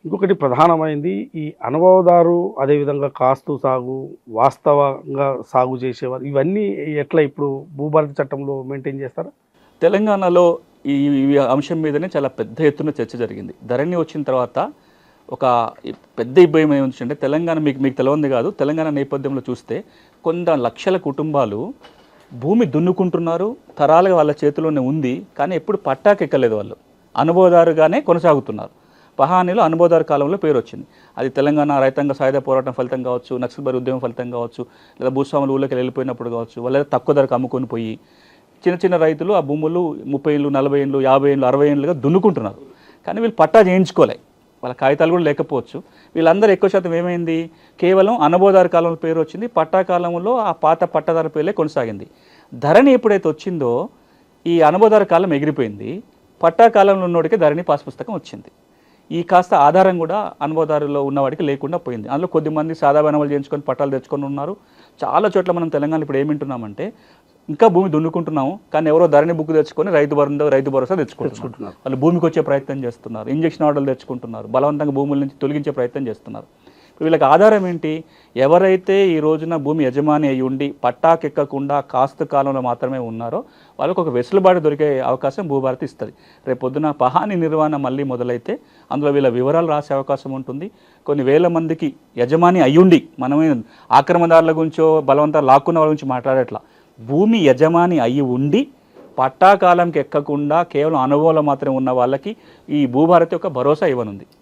ఇంకొకటి ప్రధానమైంది ఈ అనుభవదారు, అదేవిధంగా కాస్తు సాగు, వాస్తవంగా సాగు చేసేవారు ఇవన్నీ ఎట్లా ఇప్పుడు భూభారతి చట్టంలో మెయింటైన్ చేస్తారా? తెలంగాణలో ఈ ఈ అంశం మీదనే చాలా పెద్ద ఎత్తున చర్చ జరిగింది. ధరణి వచ్చిన తర్వాత ఒక పెద్ద ఇబ్బంది ఏమొచ్చిందంటే తెలంగాణ మీకు మీకు తెలియంది కాదు. తెలంగాణ నేపథ్యంలో చూస్తే కొంత లక్షల కుటుంబాలు భూమి దున్నుకుంటున్నారు. తరాలుగా వాళ్ళ చేతిలోనే ఉంది. కానీ ఎప్పుడు పట్టాకెక్కలేదు వాళ్ళు. అనుభవదారుగానే కొనసాగుతున్నారు. పహానీలో అనుభవదారు కాలంలో పేరు వచ్చింది. అది తెలంగాణ రైతాంగ సాయుధ పోరాటం ఫలితం కావచ్చు, నక్సల్బరీ ఉద్యమం ఫలితం కావచ్చు, లేదా భూస్వాములు ఊళ్ళకి వెళ్ళిపోయినప్పుడు కావచ్చు, వాళ్ళ తక్కువ ధరకు అమ్ముకొని పోయి చిన్న చిన్న రైతులు ఆ భూములు 30 ఏళ్ళు, 40 ఏళ్ళు, 50 ఏళ్ళు, 60 ఏళ్ళుగా దున్నుకుంటున్నారు. కానీ వీళ్ళు పట్టా చేయించుకోలే. వాళ్ళ కాగితాలు కూడా లేకపోవచ్చు. వీళ్ళందరూ ఎక్కువ శాతం ఏమైంది, కేవలం అనుభవదారు కాలంలో పేరు వచ్చింది. పట్టా కాలంలో ఆ పాత పట్టాదారు పేర్లే కొనసాగింది. ధరణి ఎప్పుడైతే వచ్చిందో ఈ అనుభవదారు కాలం ఎగిరిపోయింది. పట్టా కాలంలో ఉన్నోడికి ధరణి పాస్ పుస్తకం వచ్చింది. ఈ కాస్త ఆధారం కూడా అనుభవదారులో ఉన్నవాడికి లేకుండా పోయింది. అందులో కొద్దిమంది సాదా బనామాలు చేయించుకొని పట్టాలు తెచ్చుకొని ఉన్నారు. చాలా చోట్ల మనం తెలంగాణ ఇప్పుడు ఏమింటున్నామంటే ఇంకా భూమి దున్నుకుంటున్నాము, కానీ ఎవరో ధరణి బుక్ తెచ్చుకొని రైతు భరోసా తెచ్చుకుంటున్నారు. వాళ్ళు భూమికి వచ్చే ప్రయత్నం చేస్తున్నారు, ఇంజక్షన్ ఆర్డర్లు తెచ్చుకుంటున్నారు, బలవంతంగా భూముల నుంచి తొలగించే ప్రయత్నం చేస్తున్నారు. వీళ్ళకి ఆధారం ఏంటి? ఎవరైతే ఈ రోజున భూమి యజమాని అయి ఉండి పట్టాకెక్కకుండా కాస్తు కాలంలో మాత్రమే ఉన్నారో వాళ్ళకు ఒక వెసులుబాటు దొరికే అవకాశం భూభారతి ఇస్తుంది. రేపు పొద్దున పహాని నిర్వహణ మళ్ళీ మొదలైతే అందులో వీళ్ళ వివరాలు రాసే అవకాశం ఉంటుంది. కొన్ని వేల మందికి యజమాని అయ్యుండి, మనమే ఆక్రమణదారుల గురించో బలవంతం లాక్కున్న వాళ్ళ గురించి మాట్లాడేట్లా, భూమి యజమాని అయి ఉండి పట్టాకాలంకి ఎక్కకుండా కేవలం అనుభవంలో మాత్రమే ఉన్న వాళ్ళకి ఈ భూభారతి యొక్క భరోసా ఇవ్వనుంది.